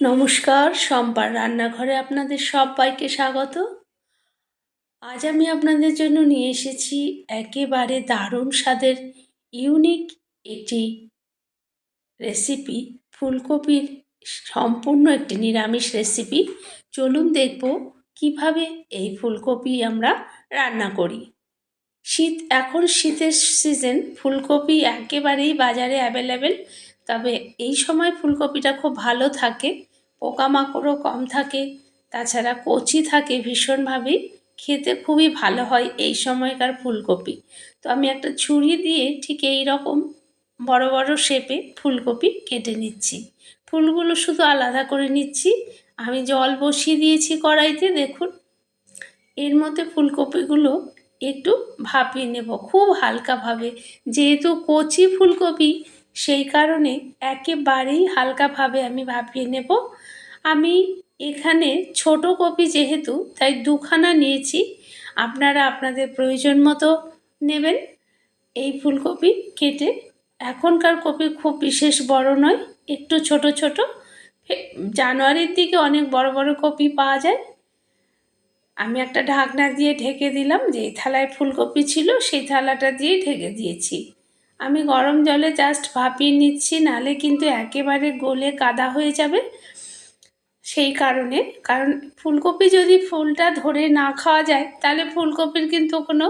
নমস্কার, শম্পার রান্নাঘরে আপনাদের সবাইকে স্বাগত। আজ আমি আপনাদের জন্য নিয়ে এসেছি একেবারে দারুণ স্বাদের ইউনিক একটি রেসিপি, ফুলকপির সম্পূর্ণ একটি নিরামিষ রেসিপি। চলুন দেখব কিভাবে এই ফুলকপি আমরা রান্না করি। এখন শীতের সিজন, ফুলকপি একেবারেই বাজারে অ্যাভেলেবেল। তবে এই সময় ফুলকপিটা খুব ভালো থাকে, পোকামাকড়ও কম থাকে, তাছাড়া কচি থাকে ভীষণভাবেই, খেতে খুবই ভালো হয় এই সময়কার ফুলকপি। তো আমি একটা ছুরি দিয়ে ঠিক এই রকম বড় বড় শেপে ফুলকপি কেটে নিচ্ছি। ফুলগুলো শুধু আলাদা করে নিচ্ছি। আমি জল বসিয়ে দিয়েছি কড়াইতে, দেখুন। এর মধ্যে ফুলকপিগুলো একটু ভাপিয়ে নেব খুব হালকাভাবে। যেহেতু কচি ফুলকপি, সেই কারণে একেবারেই হালকাভাবে আমি ভাপিয়ে নেব। আমি এখানে ছোট কপি যেহেতু, তাই দুখানা নিয়েছি। আপনারা আপনাদের প্রয়োজন মতো নেবেন এই ফুলকপি কেটে। এখনকার কপি খুব বিশেষ বড় নয়, একটু ছোট ছোট। জানুয়ারির দিকে অনেক বড় বড় কপি পাওয়া যায়। আমি একটা ঢাকনা দিয়ে ঢেকে দিলাম। যেই থালায় ফুলকপি ছিল সেই থালাটা দিয়ে ঢেকে দিয়েছি। আমি গরম জলে জাস্ট ভাপিয়ে নিচ্ছি, নাহলে কিন্তু একেবারে গলে কাদা হয়ে যাবে। সেই কারণে, কারণ ফুলকপি যদি ফুলটা ধরে না খাওয়া যায়, তাহলে ফুলকপির কিন্তু কোনো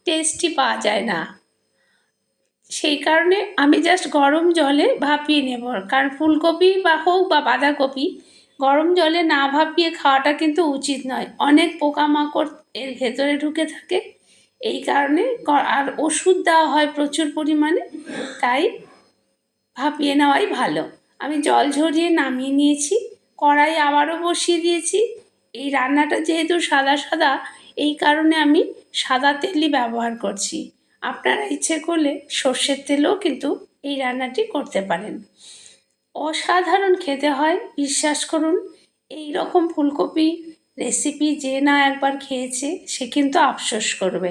টেস্টই পাওয়া যায় না। সেই কারণে আমি জাস্ট গরম জলে ভাপিয়ে নেব। কারণ ফুলকপি বা হোক বা বাঁধাকপি, গরম জলে না ভাপিয়ে খাওয়াটা কিন্তু উচিত নয়। অনেক পোকামাকড় এর ভেতরে ঢুকে থাকে, এই কারণে। আর ওষুধ দেওয়া হয় প্রচুর পরিমাণে, তাই ভাপিয়ে নেওয়াই ভালো। আমি জল ঝরিয়ে নামিয়ে নিয়েছি, কড়াই আবারও বসিয়ে দিয়েছি। এই রান্নাটা যেহেতু সাদা সাদা, এই কারণে আমি সাদা তেলই ব্যবহার করছি। আপনারা ইচ্ছে করলে সর্ষের তেলেও কিন্তু এই রান্নাটি করতে পারেন। অসাধারণ খেতে হয়, বিশ্বাস করুন। এই রকম ফুলকপি রেসিপি যে না একবার খেয়েছে, সে কিন্তু আফসোস করবে।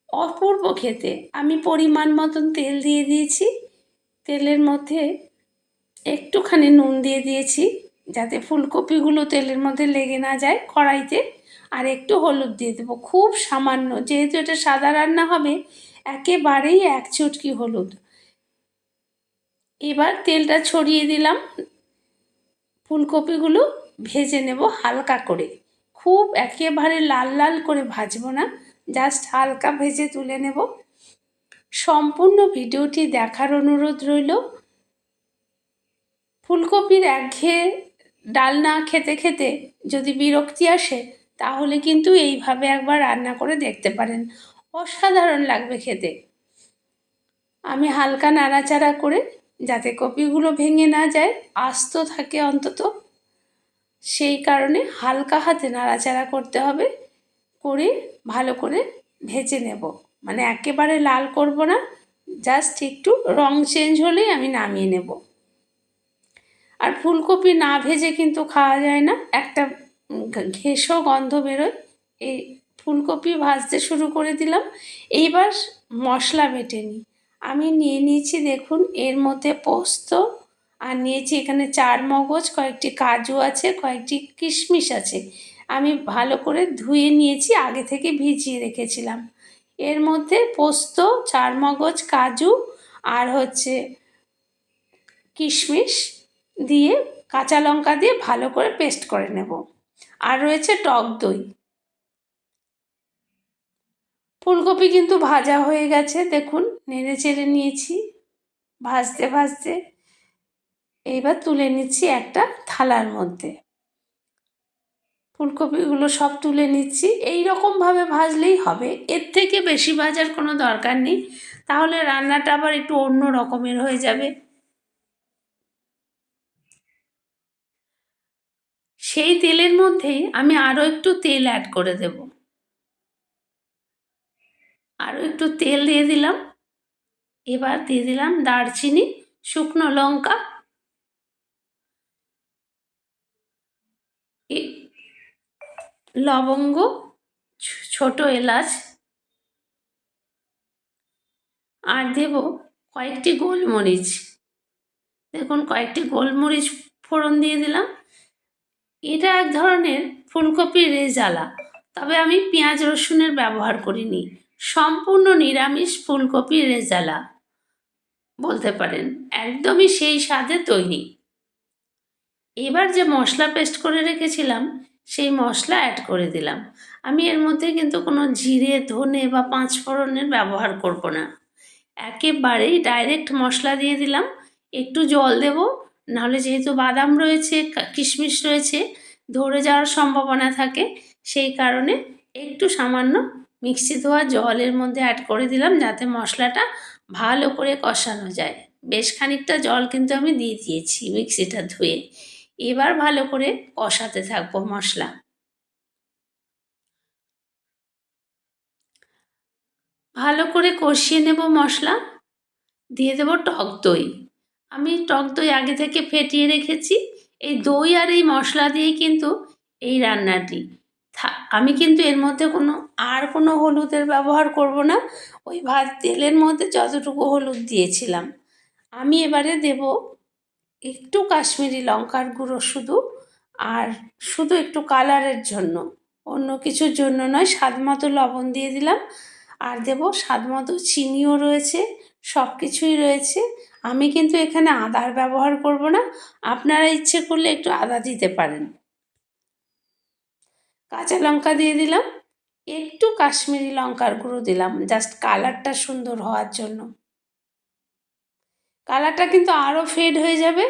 অপূর্ব খেতে। আমি পরিমাণ মতন তেল দিয়ে দিয়েছি। তেলের মধ্যে একটুখানি নুন দিয়ে দিয়েছি, যাতে ফুলকপিগুলো তেলের মধ্যে লেগে না যায় কড়াইতে। আর একটু হলুদ দিয়ে দেবো, খুব সামান্য, যেহেতু এটা সাদা রান্না হবে। একেবারেই এক চুটকি হলুদ। এবার তেলটা ছড়িয়ে দিলাম। ফুলকপিগুলো ভেজে নেব হালকা করে, খুব একেবারে লাল লাল করে ভাজবো না, জাস্ট হালকা ভেজে তুলে নেব। সম্পূর্ণ ভিডিওটি দেখার অনুরোধ রইল। ফুলকপির একঘেয়ে ডালনা খেতে খেতে যদি বিরক্তি আসে, তাহলে কিন্তু এইভাবে একবার রান্না করে দেখতে পারেন, অসাধারণ লাগবে খেতে। আমি হালকা নাড়াচাড়া করে, যাতে কপিগুলো ভেঙে না যায়, আস্ত থাকে অন্তত, সেই কারণে হালকা হাতে নাড়াচাড়া করতে হবে। করে ভালো করে ভেজে নেব, মানে একেবারে লাল করব না, জাস্ট একটু রং চেঞ্জ হলেই আমি নামিয়ে নেব। আর ফুলকপি না ভেজে কিন্তু খাওয়া যায় না, একটা ঘেঁষো গন্ধ বেরোয়। এই ফুলকপি ভাজতে শুরু করে দিলাম। এইবার মশলা বেটে নিই। আমি নিয়ে নিয়েছি, দেখুন, এর মধ্যে পোস্ত, আর নিয়েছি এখানে চারমগজ, কয়েকটি কাজু আছে, কয়েকটি কিশমিশ আছে। আমি ভালো করে ধুয়ে নিয়েছি, আগে থেকে ভিজিয়ে রেখেছিলাম। এর মধ্যে পোস্ত, চারমগজ, কাজু আর কিশমিশ দিয়ে, কাঁচা লঙ্কা দিয়ে ভালো করে পেস্ট করে নেব। আর রয়েছে টক দই। ফুলকপি কিন্তু ভাজা হয়ে গেছে, দেখুন, নেড়ে চেড়ে নিয়েছি ভাজতে ভাজতে। এইবার তুলে নিচ্ছি একটা থালার মধ্যে। ফুলকপিগুলো সব তুলে নিচ্ছি। এই রকমভাবে ভাজলেই হবে, এর থেকে বেশি ভাজার কোনো দরকার নেই, তাহলে রান্নাটা আবার একটু অন্য রকমের হয়ে যাবে। সেই তেলের মধ্যেই আমি আরও একটু তেল অ্যাড করে দেব। আরও একটু তেল দিয়ে দিলাম। এবার দিয়ে দিলাম দারচিনি, শুকনো লঙ্কা, লবঙ্গ, ছোট এলাচ, আর দেব কয়েকটি গোলমরিচ। দেখুন, কয়েকটি গোলমরিচ ফোড়ন দিয়ে দিলাম। এটা এক ধরনের ফুলকপির রেজালা, তবে আমি পেঁয়াজ রসুনের ব্যবহার করিনি। সম্পূর্ণ নিরামিষ ফুলকপির রেজালা বলতে পারেন, একদমই সেই স্বাদে তৈরি। এবার যে মশলা পেস্ট করে রেখেছিলাম সেই মশলা অ্যাড করে দিলাম। আমি এর মধ্যে কিন্তু কোনো জিরে, ধনে বা পাঁচফোড়নের ব্যবহার করব না, একেবারেই ডাইরেক্ট মশলা দিয়ে দিলাম। একটু জল দেব, নাহলে যেহেতু বাদাম রয়েছে, কিশমিশ রয়েছে, ধরে যাওয়ার সম্ভাবনা থাকে, সেই কারণে একটু সামান্য মিক্সি ধোয়া জলের মধ্যে অ্যাড করে দিলাম, যাতে মশলাটা ভালো করে কষানো যায়। বেশ খানিকটা জল কিন্তু আমি দিয়ে দিয়েছি মিক্সিটা ধুয়ে। এবার ভালো করে কষাতে থাকবো মশলা। ভালো করে কষিয়ে নেব মশলা। দিয়ে দেব টক দই। আমি টক দই আগে থেকে ফেটিয়ে রেখেছি। এই দই আর এই মশলা দিয়েই কিন্তু এই রান্নাটি। আমি কিন্তু এর মধ্যে কোনো হলুদের ব্যবহার করব না। ওই তেলের মধ্যে যতটুকু হলুদ দিয়েছিলাম। আমি এবারে দেব একটু কাশ্মীরি লঙ্কার গুঁড়ো শুধু, আর শুধু একটু কালারের জন্য, অন্য কিছুর জন্য নয়। স্বাদ মতো লবণ দিয়ে দিলাম, আর দেব স্বাদ মতো চিনিও রয়েছে, সব কিছুই রয়েছে। আমি কিন্তু এখানে আদার ব্যবহার করব না, আপনারা ইচ্ছে করলে একটু আদা দিতে পারেন। কাঁচা লঙ্কা দিয়ে দিলাম, একটু কাশ্মীরি লঙ্কার গুঁড়ো দিলাম জাস্ট কালারটা সুন্দর হওয়ার জন্য। কালারটা কিন্তু আরও ফেড হয়ে যাবে।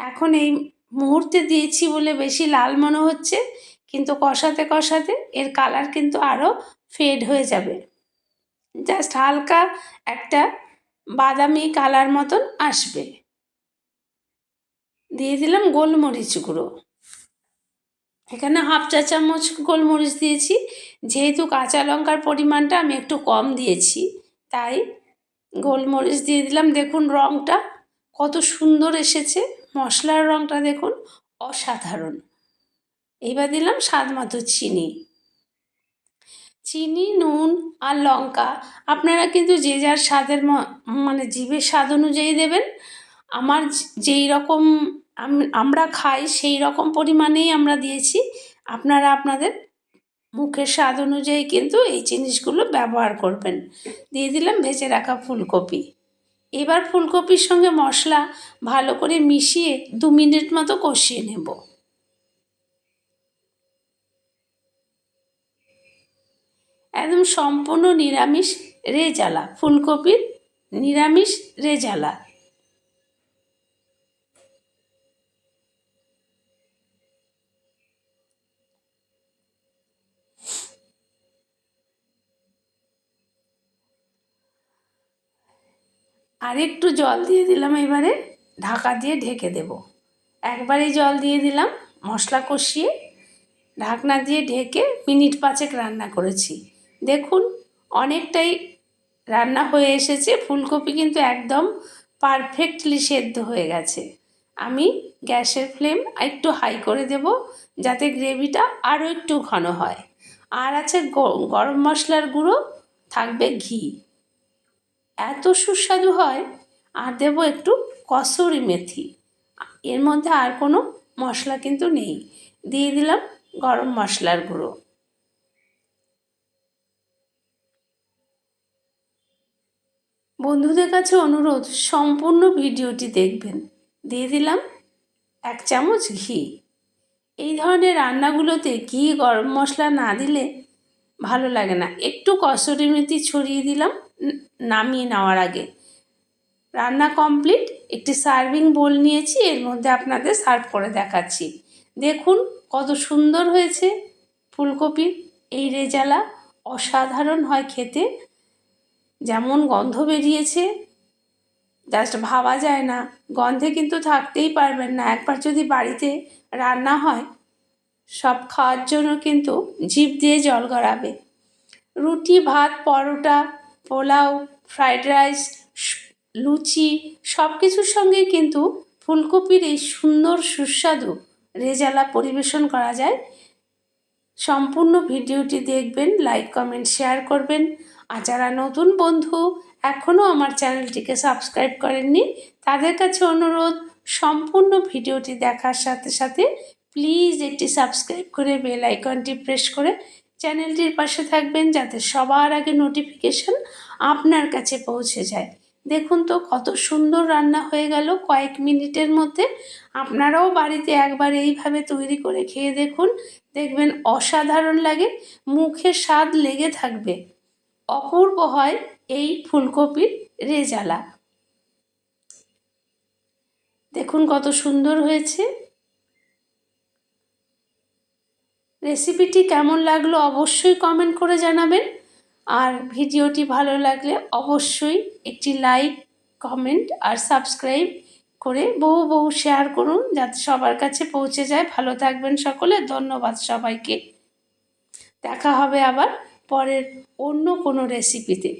এখন এই মুহূর্তে দিয়েছি বলে বেশি লাল মনে হচ্ছে, কিন্তু কষাতে কষাতে এর কালার কিন্তু আরও ফেড হয়ে যাবে। জাস্ট হালকা একটা বাদামি কালার মতন আসবে। দিয়ে দিলাম গোলমরিচ গুঁড়ো। এখানে হাফ চা চামচ গোলমরিচ দিয়েছি, যেহেতু কাঁচা লঙ্কার পরিমাণটা আমি একটু কম দিয়েছি, তাই গোলমরিচ দিয়ে দিলাম। দেখুন রঙটা কত সুন্দর এসেছে, মশলার রঙটা দেখুন অসাধারণ। এইবার দিলাম স্বাদ মতো চিনি। চিনি, নুন আর লঙ্কা আপনারা কিন্তু যে যার স্বাদের মানে জিভের স্বাদ অনুযায়ী দেবেন। আমার যেই রকম আমরা খাই সেই রকম পরিমাণেই আমরা দিয়েছি। আপনারা আপনাদের মুখের স্বাদ অনুযায়ী কিন্তু এই জিনিসগুলো ব্যবহার করবেন। দিয়ে দিলাম ভেজে রাখা ফুলকপি। এবার ফুলকপির সঙ্গে মশলা ভালো করে মিশিয়ে 2 মিনিট মতো কষিয়ে নেব। একদম সম্পূর্ণ নিরামিষ রেজালা, ফুলকপির নিরামিষ রেজালা। আর একটু জল দিয়ে দিলাম, এবারে ঢাকা দিয়ে ঢেকে দেব। একবারই জল দিয়ে দিলাম, মশলা কষিয়ে ঢাকনা দিয়ে ঢেকে মিনিট 5 রান্না করেছি। দেখুন অনেকটাই রান্না হয়ে এসেছে, ফুলকপি কিন্তু একদম পারফেক্টলি সেদ্ধ হয়ে গেছে। আমি গ্যাসের ফ্লেম একটু হাই করে দেব, যাতে গ্রেভিটা আরও একটু ঘন হয়। আর আছে গরম মশলার গুঁড়ো, থাকবে ঘি, এত সুস্বাদু হয়। আর দেব একটু কসুরি মেথি। এর মধ্যে আর কোনো মশলা কিন্তু নেই। দিয়ে দিলাম গরম মশলার গুঁড়ো। বন্ধুদের কাছে অনুরোধ, সম্পূর্ণ ভিডিওটি দেখবেন। দিয়ে দিলাম 1 চামচ ঘি। এই ধরনের রান্নাগুলোতে ঘি, গরম মশলা না দিলে ভালো লাগে না। একটু কসুরি মেথি ছড়িয়ে দিলাম নামিয়ে নেওয়ার আগে। রান্না কমপ্লিট। একটি সার্ভিং বোল নিয়েছি, এর মধ্যে আপনাদের সার্ভ করে দেখাচ্ছি। দেখুন কত সুন্দর হয়েছে ফুলকপির এই রেজালা, অসাধারণ হয় খেতে। যেমন গন্ধ বেরিয়েছে জাস্ট ভাবা যায় না, গন্ধে কিন্তু থাকতেই পারবেন না। একবার যদি বাড়িতে রান্না হয়, সব খাওয়ার জন্য কিন্তু জিভ দিয়ে জল গড়াবে। রুটি, ভাত, পরোটা, পোলাও, ফ্রাইড রাইস, লুচি সব কিছুর সঙ্গেই কিন্তু ফুলকপির এই সুন্দর সুস্বাদু রেজালা পরিবেশন করা যায়। সম্পূর্ণ ভিডিওটি দেখবেন, লাইক, কমেন্ট, শেয়ার করবেন। আর যারা নতুন বন্ধু এখনও আমার চ্যানেলটিকে সাবস্ক্রাইব করেননি, তাদের কাছে অনুরোধ সম্পূর্ণ ভিডিওটি দেখার সাথে সাথে প্লিজ একটি সাবস্ক্রাইব করে বেল আইকনটি প্রেস করে চ্যানেলটির পাশে থাকবেন, যাতে সবার আগে নোটিফিকেশন আপনার কাছে পৌঁছে যায়। দেখুন তো কত সুন্দর রান্না হয়ে গেল কয়েক মিনিটের মধ্যে। আপনারাও বাড়িতে একবার এইভাবে তৈরি করে খেয়ে দেখুন, দেখবেন অসাধারণ লাগে, মুখে স্বাদ লেগে থাকবে। অপূর্ব হয় এই ফুলকপির রেজালা। দেখুন কত সুন্দর হয়েছে। রেসিপিটি কেমন লাগলো অবশ্যই কমেন্ট করে জানাবেন। আর ভিডিওটি ভালো লাগলে অবশ্যই একটি লাইক, কমেন্ট আর সাবস্ক্রাইব করে বহু শেয়ার করুন, যাতে সবার কাছে পৌঁছে যায়। ভালো থাকবেন সকলে। ধন্যবাদ সবাইকে। দেখা হবে আবার পরের অন্য কোনো রেসিপিতে।